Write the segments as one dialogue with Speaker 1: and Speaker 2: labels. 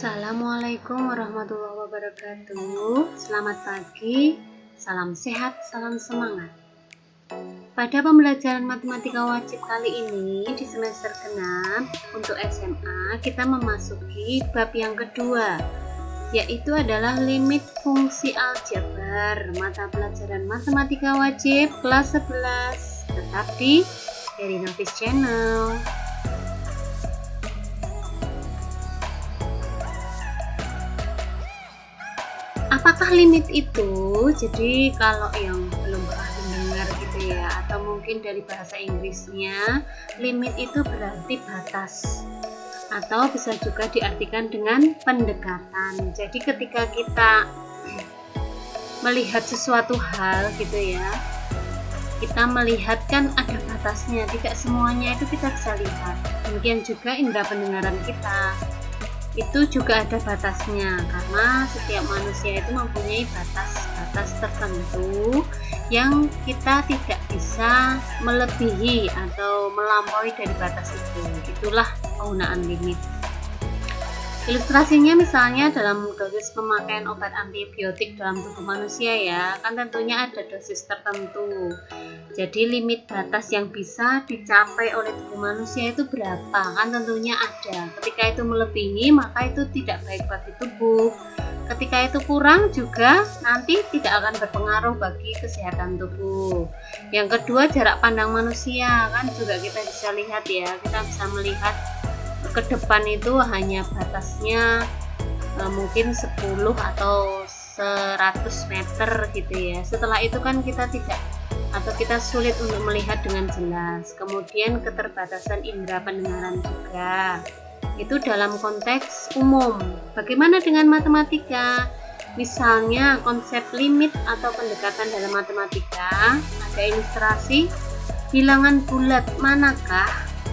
Speaker 1: Assalamualaikum warahmatullahi wabarakatuh. Selamat pagi, salam sehat, salam semangat. Pada pembelajaran matematika wajib kali ini di semester ke-6 untuk SMA, kita memasuki bab yang kedua, yaitu adalah limit fungsi aljabar, mata pelajaran matematika wajib kelas 11. Tetap di Eri Nafis Channel. Apakah limit itu? Jadi kalau yang belum pernah mendengar gitu ya, atau mungkin dari bahasa Inggrisnya, limit itu berarti batas, atau bisa juga diartikan dengan pendekatan. Jadi ketika kita melihat sesuatu hal gitu ya, kita melihat kan ada batasnya, tidak semuanya itu kita bisa lihat. Demikian juga indera pendengaran kita, itu juga ada batasnya, karena setiap manusia itu mempunyai batas-batas tertentu yang kita tidak bisa melebihi atau melampaui dari batas itu. Itulah penggunaan limit. Ilustrasinya misalnya dalam dosis pemakaian obat antibiotik dalam tubuh manusia ya, kan tentunya ada dosis tertentu. Jadi limit batas yang bisa dicapai oleh tubuh manusia itu berapa, kan tentunya ada. Ketika itu melebihi maka itu tidak baik bagi tubuh. Ketika itu kurang juga nanti tidak akan berpengaruh bagi kesehatan tubuh. Yang kedua, jarak pandang manusia, kan juga kita bisa lihat ya, kita bisa melihat ke depan itu hanya batasnya mungkin 10 atau 100 meter gitu ya. Setelah itu kan kita tidak, atau kita sulit untuk melihat dengan jelas. Kemudian keterbatasan indera pendengaran juga, itu dalam konteks umum. Bagaimana dengan matematika? Misalnya konsep limit atau pendekatan dalam matematika, ada ilustrasi bilangan bulat manakah,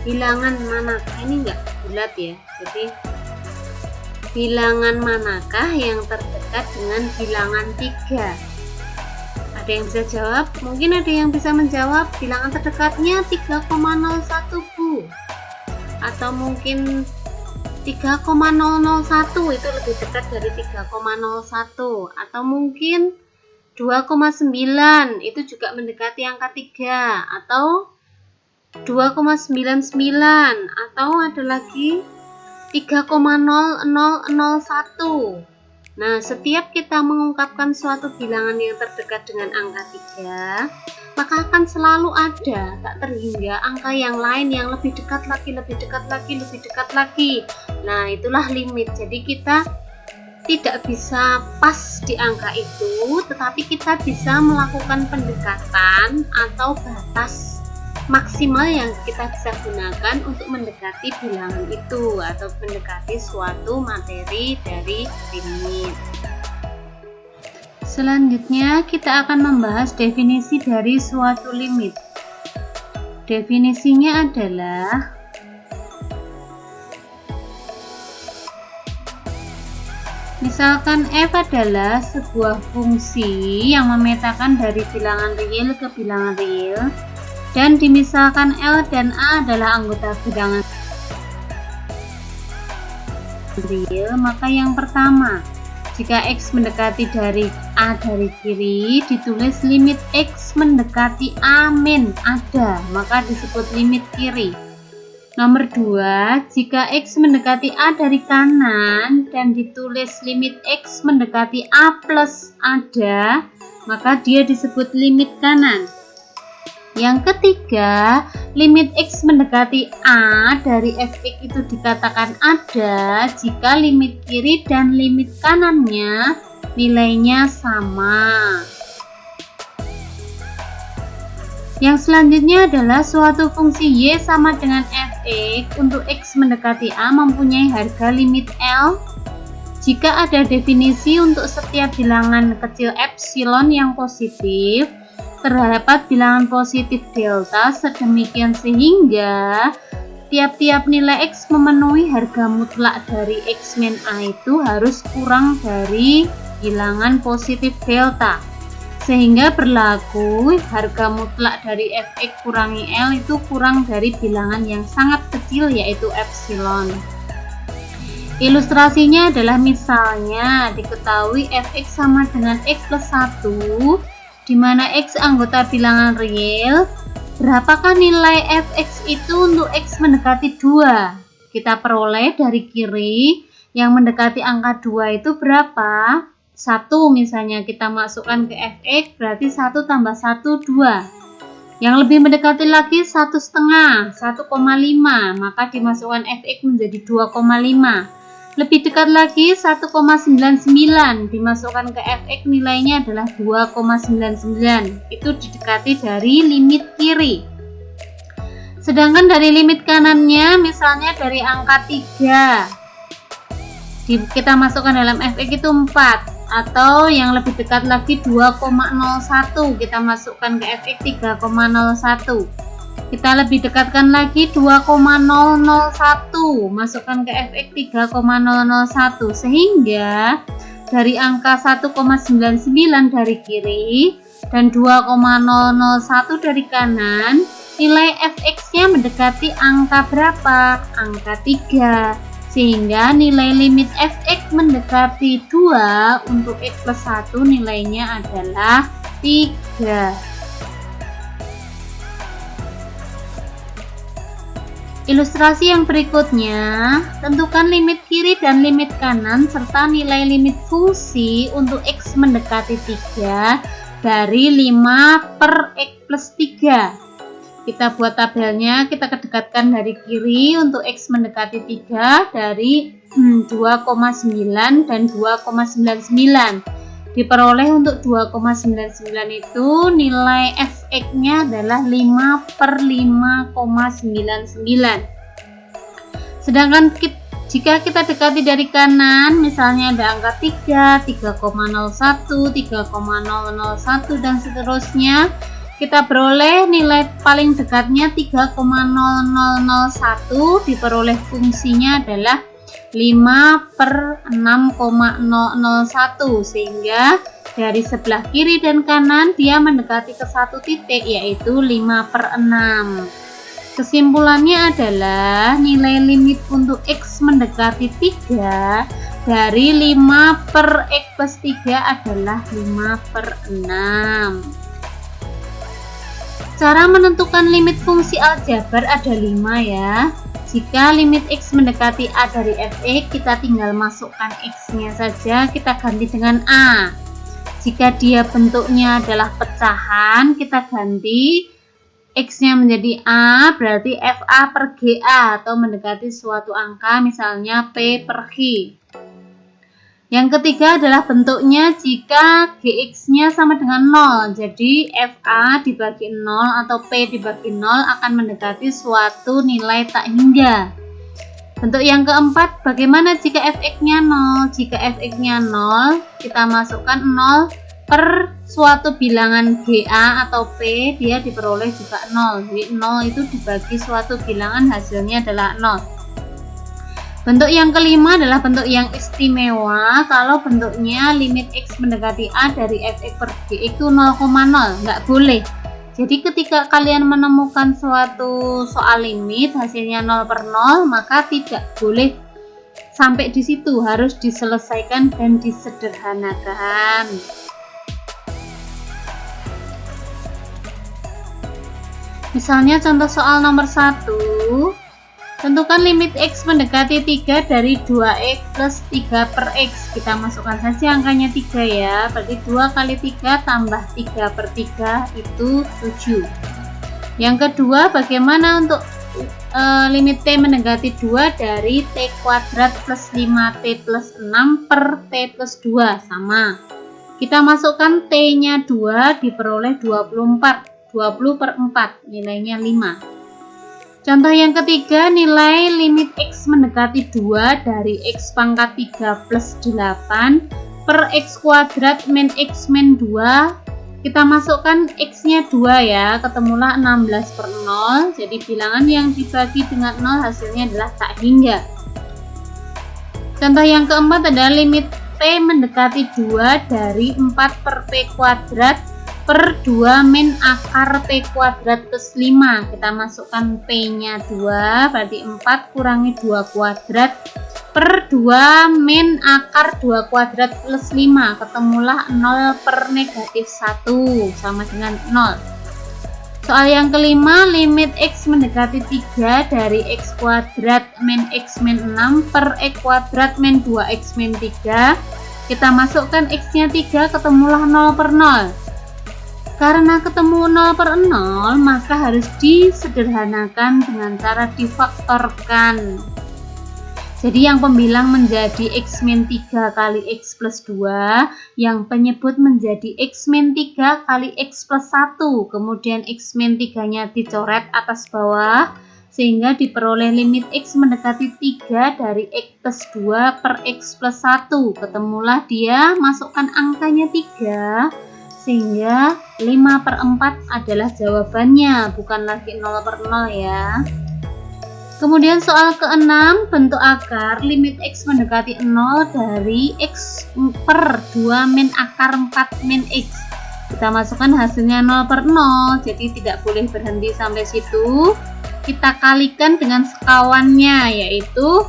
Speaker 1: bilangan manakah ini enggak bulat ya, jadi bilangan manakah yang terdekat dengan bilangan 3? Ada yang bisa jawab? Mungkin ada yang bisa menjawab bilangan terdekatnya 3,01 Bu, atau mungkin 3,001 itu lebih dekat dari 3,01, atau mungkin 2,9 itu juga mendekati angka 3, atau 2,99, atau ada lagi 3,0001. Nah, setiap kita mengungkapkan suatu bilangan yang terdekat dengan angka 3, maka akan selalu ada, tak terhingga angka yang lain yang lebih dekat lagi, lebih dekat lagi, lebih dekat lagi. Nah, itulah limit. Jadi kita tidak bisa pas di angka itu, tetapi kita bisa melakukan pendekatan atau batas maksimal yang kita bisa gunakan untuk mendekati bilangan itu atau mendekati suatu materi dari limit. Selanjutnya kita akan membahas definisi dari suatu limit. Definisinya adalah misalkan f adalah sebuah fungsi yang memetakan dari bilangan real ke bilangan real, dan dimisalkan L dan A adalah anggota bilangan real, maka yang pertama, jika X mendekati dari A dari kiri, ditulis limit X mendekati A min ada, maka disebut limit kiri. Nomor 2, jika X mendekati A dari kanan dan ditulis limit X mendekati A plus ada, maka dia disebut limit kanan. Yang ketiga, limit X mendekati A dari fx itu dikatakan ada jika limit kiri dan limit kanannya nilainya sama. Yang selanjutnya adalah suatu fungsi Y sama dengan fx untuk X mendekati A mempunyai harga limit L jika ada definisi untuk setiap bilangan kecil epsilon yang positif terdapat bilangan positif delta sedemikian sehingga tiap-tiap nilai X memenuhi harga mutlak dari X min A itu harus kurang dari bilangan positif delta, sehingga berlaku harga mutlak dari fx kurangi L itu kurang dari bilangan yang sangat kecil yaitu epsilon. Ilustrasinya adalah misalnya diketahui fx sama dengan x plus 1, di mana x anggota bilangan real. Berapakah nilai fx itu untuk x mendekati 2? Kita peroleh dari kiri, yang mendekati angka 2 itu berapa? 1 misalnya kita masukkan ke fx, berarti 1 tambah 1, 2. Yang lebih mendekati lagi 1,5, 1,5, maka dimasukkan fx menjadi 2,5. Lebih dekat lagi 1,99 dimasukkan ke fx, nilainya adalah 2,99. Itu didekati dari limit kiri. Sedangkan dari limit kanannya, misalnya dari angka 3, kita masukkan dalam fx itu 4, atau yang lebih dekat lagi 2,01 kita masukkan ke fx 3,01. Kita lebih dekatkan lagi 2,001 masukkan ke fx 3,001, sehingga dari angka 1,99 dari kiri dan 2,001 dari kanan, nilai fx-nya mendekati angka berapa? Angka 3. Sehingga nilai limit fx mendekati 2 untuk x plus 1 nilainya adalah 3. Ilustrasi yang berikutnya, tentukan limit kiri dan limit kanan serta nilai limit fungsi untuk x mendekati 3 dari 5 per x plus 3. Kita buat tabelnya, kita kedekatkan dari kiri untuk x mendekati 3 dari 2,9 dan 2,99. Diperoleh untuk 2,99 itu nilai fx-nya adalah 5 per 5,99. Sedangkan jika kita dekati dari kanan, misalnya ada angka 3, 3,01, 3,001 dan seterusnya, kita beroleh nilai paling dekatnya 3,0001, diperoleh fungsinya adalah 5 per 6,001, sehingga dari sebelah kiri dan kanan dia mendekati ke satu titik, yaitu 5 per 6. Kesimpulannya adalah nilai limit untuk x mendekati 3 dari 5 per x plus 3 adalah 5 per 6. Cara menentukan limit fungsi aljabar ada 5 ya. Jika limit x mendekati a dari fx, kita tinggal masukkan x-nya saja, kita ganti dengan a. Jika dia bentuknya adalah pecahan, kita ganti x-nya menjadi a, berarti fa per ga, atau mendekati suatu angka, misalnya p per q. Yang ketiga adalah bentuknya jika gx-nya sama dengan 0, jadi fa dibagi 0 atau p dibagi 0 akan mendekati suatu nilai tak hingga. Bentuk yang keempat, bagaimana jika fx-nya 0? Jika fx-nya 0, kita masukkan 0 per suatu bilangan ga atau p, dia diperoleh juga 0. Jadi 0 itu dibagi suatu bilangan, hasilnya adalah 0. Bentuk yang kelima adalah bentuk yang istimewa kalau bentuknya limit x mendekati a dari fx per g itu 0,0, nggak boleh. Jadi ketika kalian menemukan suatu soal limit hasilnya 0 per 0, maka tidak boleh sampai di situ, harus diselesaikan dan disederhanakan. Misalnya contoh soal nomor 1. Tentukan limit x mendekati 3 dari 2x plus 3 per x. Kita masukkan saja angkanya 3 ya. Berarti 2 kali 3 tambah 3 per 3 itu 7. Yang kedua, bagaimana untuk limit t mendekati 2 dari t kuadrat plus 5t plus 6 per t plus 2. Sama. Kita masukkan t-nya 2, diperoleh 24. 20 per 4, nilainya 5. Contoh yang ketiga, nilai limit x mendekati 2 dari x pangkat 3 plus 8 per x kuadrat min x min 2. Kita masukkan x-nya 2 ya, ketemulah 16 per 0. Jadi bilangan yang dibagi dengan 0 hasilnya adalah tak hingga. Contoh yang keempat adalah limit p mendekati 2 dari 4 per p kuadrat per 2 min akar P kuadrat plus 5. Kita masukkan P nya 2, berarti 4 kurangi 2 kuadrat per 2 min akar 2 kuadrat plus 5. Ketemulah 0 per negatif 1 sama dengan 0. Soal yang kelima, limit X mendekati 3 dari X kuadrat min X min 6 per X kuadrat min 2X min 3. Kita masukkan X nya 3, ketemulah 0 per 0. Karena ketemu 0 per 0, maka harus disederhanakan dengan cara difaktorkan. Jadi yang pembilang menjadi X min 3 kali X plus 2, yang penyebut menjadi X min 3 kali X plus 1, kemudian X min 3 nya dicoret atas bawah, sehingga diperoleh limit X mendekati 3 dari X plus 2 per X plus 1. Ketemulah dia, masukkan angkanya 3, sehingga 5 per 4 adalah jawabannya, bukan lagi 0 per 0 ya. Kemudian soal ke-6, bentuk akar limit X mendekati 0 dari X per 2 min akar 4 min X. Kita masukkan hasilnya 0 per 0, jadi tidak boleh berhenti sampai situ. Kita kalikan dengan sekawannya, yaitu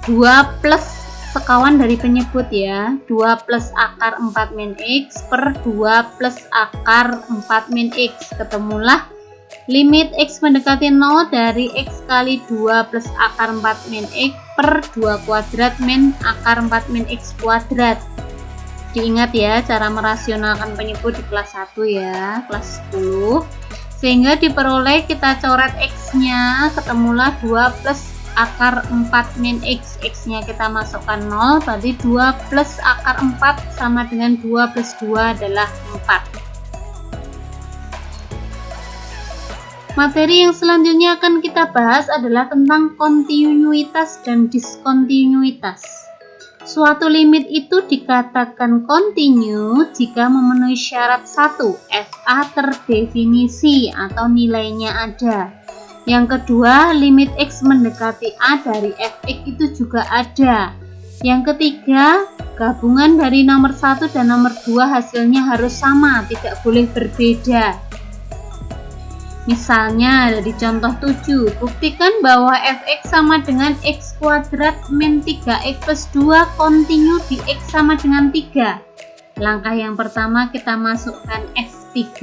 Speaker 1: 2 plus sekawan dari penyebut ya, 2 plus akar 4 min X per 2 plus akar 4 min X. Ketemulah limit X mendekati 0 dari X kali 2 plus akar 4 min X per 2 kuadrat min akar 4 min X kuadrat. Diingat ya, cara merasionalkan penyebut di kelas 1 ya, kelas 10. Sehingga diperoleh, kita coret X nya, ketemulah 2 plus akar 4 min X. X nya kita masukkan 0, berarti 2 plus akar 4 sama dengan 2 plus 2 adalah 4. Materi yang selanjutnya akan kita bahas adalah tentang kontinuitas dan diskontinuitas. Suatu limit itu dikatakan kontinu jika memenuhi syarat 1, FA terdefinisi atau nilainya ada. Yang kedua, limit X mendekati A dari Fx itu juga ada. Yang ketiga, gabungan dari nomor 1 dan nomor 2 hasilnya harus sama, tidak boleh berbeda. Misalnya di contoh 7, buktikan bahwa Fx sama dengan X kuadrat min 3X plus 2 kontinu di X sama dengan 3. Langkah yang pertama kita masukkan F3,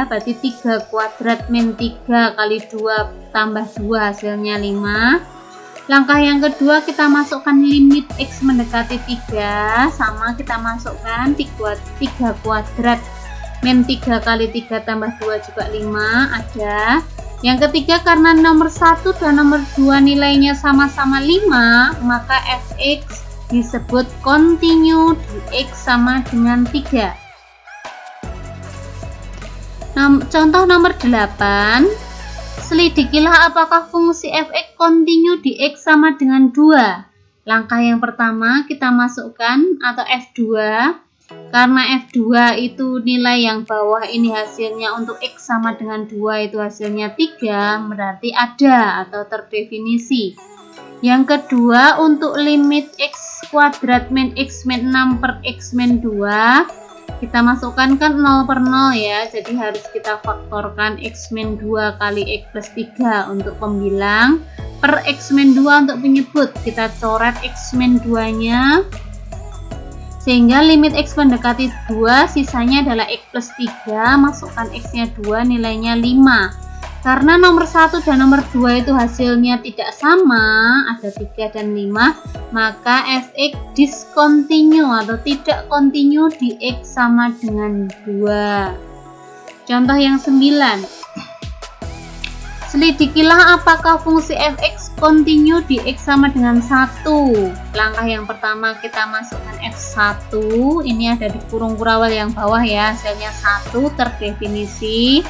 Speaker 1: berarti 3 kuadrat min 3 kali 2 tambah 2 hasilnya 5. Langkah yang kedua kita masukkan limit X mendekati 3, sama kita masukkan 3 kuadrat min 3 kali 3 tambah 2 juga 5 ada. Yang ketiga, karena nomor 1 dan nomor 2 nilainya sama-sama 5, maka Fx disebut kontinu di X sama dengan 3. Contoh nomor 8, selidikilah apakah fungsi Fx kontinu di X sama dengan 2. Langkah yang pertama kita masukkan atau F2. Karena F2 itu nilai yang bawah ini hasilnya untuk X sama dengan 2 itu hasilnya 3, berarti ada atau terdefinisi. Yang kedua, untuk limit X kuadrat min X min 6 per X min 2, kita masukkan kan 0 per 0 ya, jadi harus kita faktorkan X min 2 kali X plus 3 untuk pembilang, per X min 2 untuk penyebut, kita coret X min 2 nya, sehingga limit X mendekati 2, sisanya adalah X plus 3, masukkan X nya 2, nilainya 5. Karena nomor 1 dan nomor 2 itu hasilnya tidak sama, ada 3 dan 5, maka Fx discontinue atau tidak kontinu di X sama dengan 2. Contoh yang 9, selidikilah apakah fungsi Fx kontinu di X sama dengan 1. Langkah yang pertama kita masukkan F1, ini ada di kurung kurawal yang bawah ya, hasilnya 1 terdefinisi.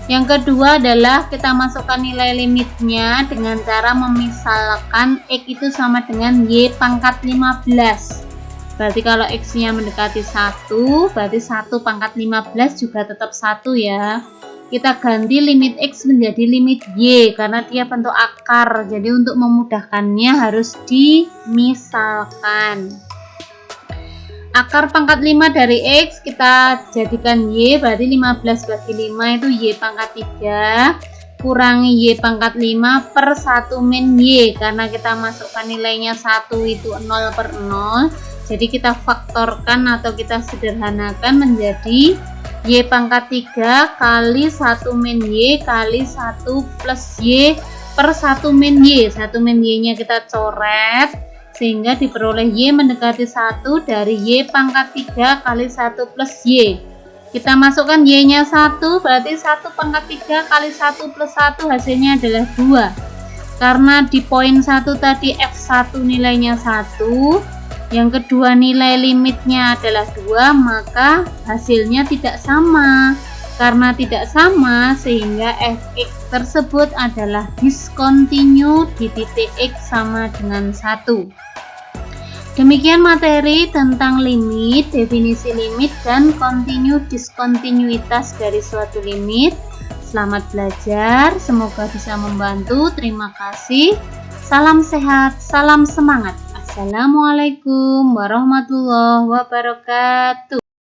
Speaker 1: Yang kedua adalah kita masukkan nilai limitnya dengan cara memisalkan X itu sama dengan Y pangkat 15. Berarti kalau X nya mendekati 1, berarti 1 pangkat 15 juga tetap 1 ya. Kita ganti limit X menjadi limit Y karena dia bentuk akar, jadi untuk memudahkannya harus dimisalkan. Akar pangkat 5 dari X kita jadikan Y, berarti 15 bagi 5 itu Y pangkat 3 kurangi Y pangkat 5 per 1 min Y, karena kita masukkan nilainya 1 itu 0/0, jadi kita faktorkan atau kita sederhanakan menjadi Y pangkat 3 kali 1 min Y kali 1 plus Y per 1 min Y. 1 min Y nya kita coret sehingga diperoleh Y mendekati 1 dari Y pangkat 3 kali 1 plus Y. Kita masukkan Y nya 1, berarti 1 pangkat 3 kali 1 plus 1 hasilnya adalah 2. Karena di poin 1 tadi F1 nilainya 1, yang kedua nilai limitnya adalah 2, maka hasilnya tidak sama. Karena tidak sama sehingga Fx tersebut adalah discontinue di titik X sama dengan 1. Demikian materi tentang limit, definisi limit, dan continue diskontinuitas dari suatu limit. Selamat belajar, semoga bisa membantu. Terima kasih. Salam sehat, salam semangat. Assalamualaikum warahmatullahi wabarakatuh.